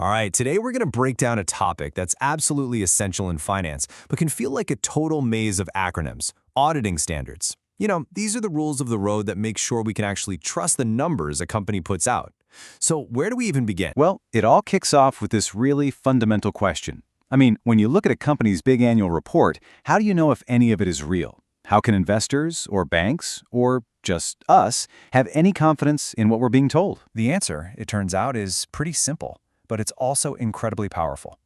All right, today we're going to break down a topic that's absolutely essential in finance, but can feel like a total maze of acronyms: auditing standards. These are the rules of the road that make sure we can actually trust the numbers a company puts out. So where do we even begin? Well, it all kicks off with this really fundamental question. When you look at a company's big annual report, how do you know if any of it is real? How can investors, or banks, or just us, have any confidence in what we're being told? The answer, it turns out, is pretty simple, but it's also incredibly powerful.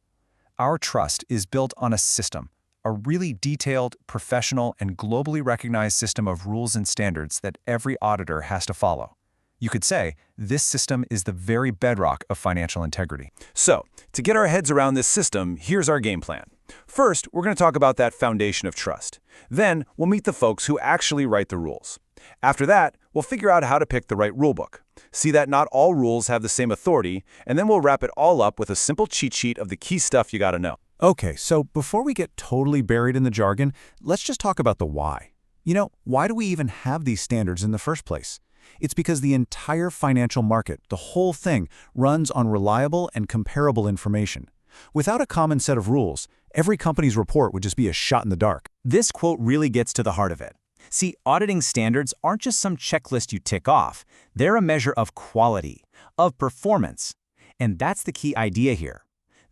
Our trust is built on a system, a really detailed, professional, and globally recognized system of rules and standards that every auditor has to follow. You could say this system is the very bedrock of financial integrity. So, to get our heads around this system, here's our game plan. First, we're going to talk about that foundation of trust. Then, we'll meet the folks who actually write the rules. After that, we'll figure out how to pick the right rulebook, see that not all rules have the same authority, and then we'll wrap it all up with a simple cheat sheet of the key stuff you gotta know. Okay, so before we get totally buried in the jargon, let's just talk about the why. Why do we even have these standards in the first place? It's because the entire financial market, the whole thing, runs on reliable and comparable information. Without a common set of rules, every company's report would just be a shot in the dark. This quote really gets to the heart of it. See, auditing standards aren't just some checklist you tick off. They're a measure of quality, of performance. And that's the key idea here.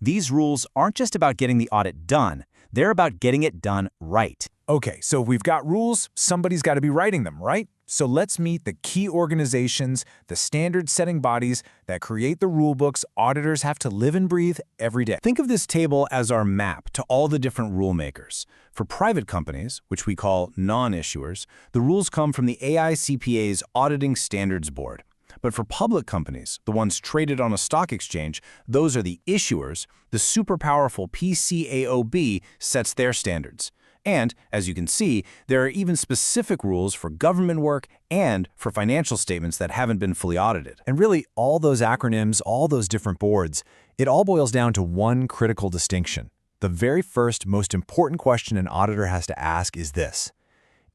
These rules aren't just about getting the audit done. They're about getting it done right. Okay, so if we've got rules, somebody's got to be writing them, right? So let's meet the key organizations, the standard-setting bodies that create the rule books auditors have to live and breathe every day. Think of this table as our map to all the different rule makers. For private companies, which we call non-issuers, the rules come from the AICPA's Auditing Standards Board. But for public companies, the ones traded on a stock exchange, those are the issuers. The super powerful PCAOB sets their standards. And, as you can see, there are even specific rules for government work and for financial statements that haven't been fully audited. And really, all those acronyms, all those different boards, it all boils down to one critical distinction. The very first, most important question an auditor has to ask is this: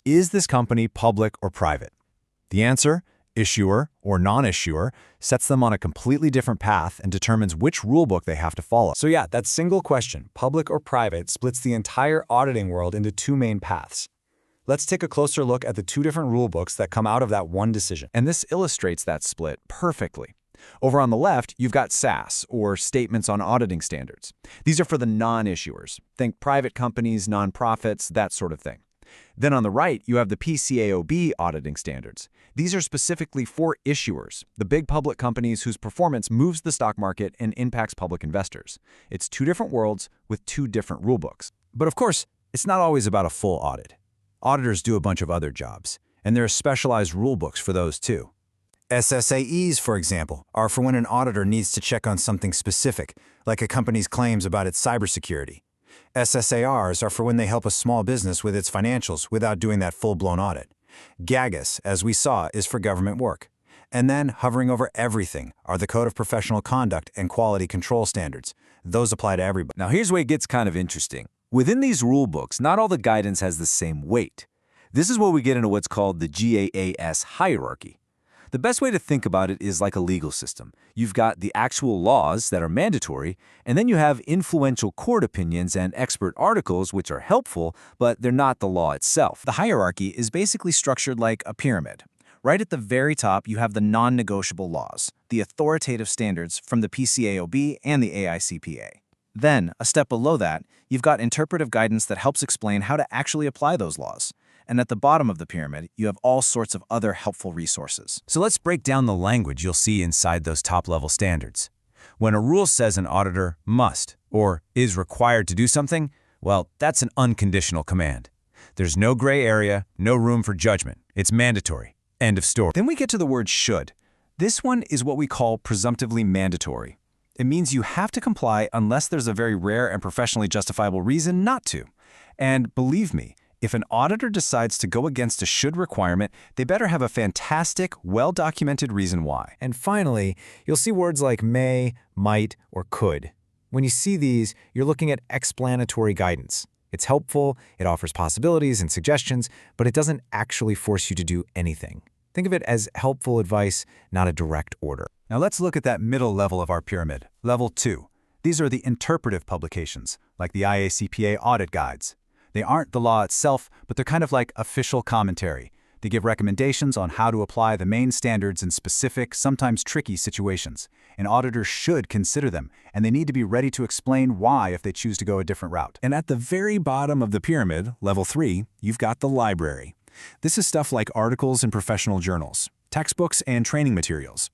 is this company public or private? The answer, issuer or non-issuer, sets them on a completely different path and determines which rulebook they have to follow. So yeah, that single question, public or private, splits the entire auditing world into two main paths. Let's take a closer look at the two different rulebooks that come out of that one decision. And this illustrates that split perfectly. Over on the left, you've got SAS, or Statements on Auditing Standards. These are for the non-issuers. Think private companies, nonprofits, that sort of thing. Then on the right, you have the PCAOB auditing standards. These are specifically for issuers, the big public companies whose performance moves the stock market and impacts public investors. It's two different worlds with two different rulebooks. But of course, it's not always about a full audit. Auditors do a bunch of other jobs, and there are specialized rulebooks for those too. SSAEs, for example, are for when an auditor needs to check on something specific, like a company's claims about its cybersecurity. SSARs are for when they help a small business with its financials without doing that full-blown audit. GAGAS, as we saw, is for government work. And then, hovering over everything, are the Code of Professional Conduct and Quality Control Standards. Those apply to everybody. Now here's where it gets kind of interesting. Within these rule books, not all the guidance has the same weight. This is where we get into what's called the GAAS hierarchy. The best way to think about it is like a legal system. You've got the actual laws that are mandatory, and then you have influential court opinions and expert articles which are helpful, but they're not the law itself. The hierarchy is basically structured like a pyramid. Right at the very top, you have the non-negotiable laws, the authoritative standards from the PCAOB and the AICPA. Then, a step below that, you've got interpretive guidance that helps explain how to actually apply those laws. And at the bottom of the pyramid, you have all sorts of other helpful resources. So let's break down the language you'll see inside those top-level standards. When a rule says an auditor must or is required to do something, well, that's an unconditional command. There's no gray area, no room for judgment. It's mandatory. End of story. Then we get to the word should. This one is what we call presumptively mandatory. It means you have to comply unless there's a very rare and professionally justifiable reason not to. And believe me, if an auditor decides to go against a should requirement, they better have a fantastic, well-documented reason why. And finally, you'll see words like may, might, or could. When you see these, you're looking at explanatory guidance. It's helpful, it offers possibilities and suggestions, but it doesn't actually force you to do anything. Think of it as helpful advice, not a direct order. Now let's look at that middle level of our pyramid, level 2. These are the interpretive publications, like the IACPA audit guides. They aren't the law itself, but they're kind of like official commentary. They give recommendations on how to apply the main standards in specific, sometimes tricky situations. An auditor should consider them, and they need to be ready to explain why if they choose to go a different route. And at the very bottom of the pyramid, level 3, you've got the library. This is stuff like articles in professional journals, textbooks, and training materials.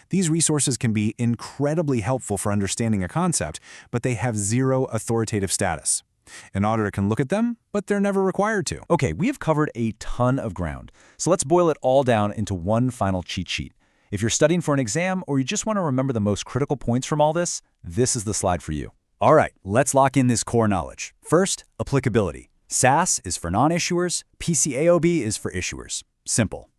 These resources can be incredibly helpful for understanding a concept, but they have zero authoritative status. An auditor can look at them, but they're never required to. Okay, we have covered a ton of ground, so let's boil it all down into one final cheat sheet. If you're studying for an exam or you just want to remember the most critical points from all this, this is the slide for you. All right, let's lock in this core knowledge. First, applicability. SAS is for non-issuers, PCAOB is for issuers. Simple.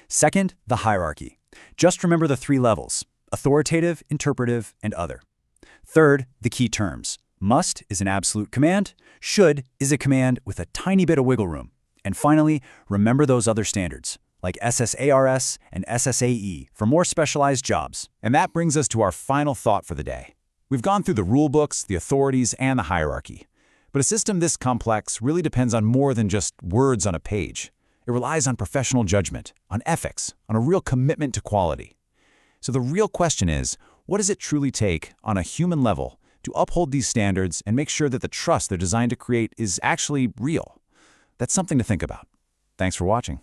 Second, the hierarchy. Just remember the 3 levels: authoritative, interpretive, and other. Third, the key terms. Must is an absolute command. Should is a command with a tiny bit of wiggle room. And finally, remember those other standards, like SSARS and SSAE for more specialized jobs. And that brings us to our final thought for the day. We've gone through the rule books, the authorities, and the hierarchy. But a system this complex really depends on more than just words on a page. It relies on professional judgment, on ethics, on a real commitment to quality. So the real question is, what does it truly take on a human level to uphold these standards and make sure that the trust they're designed to create is actually real? That's something to think about. Thanks for watching.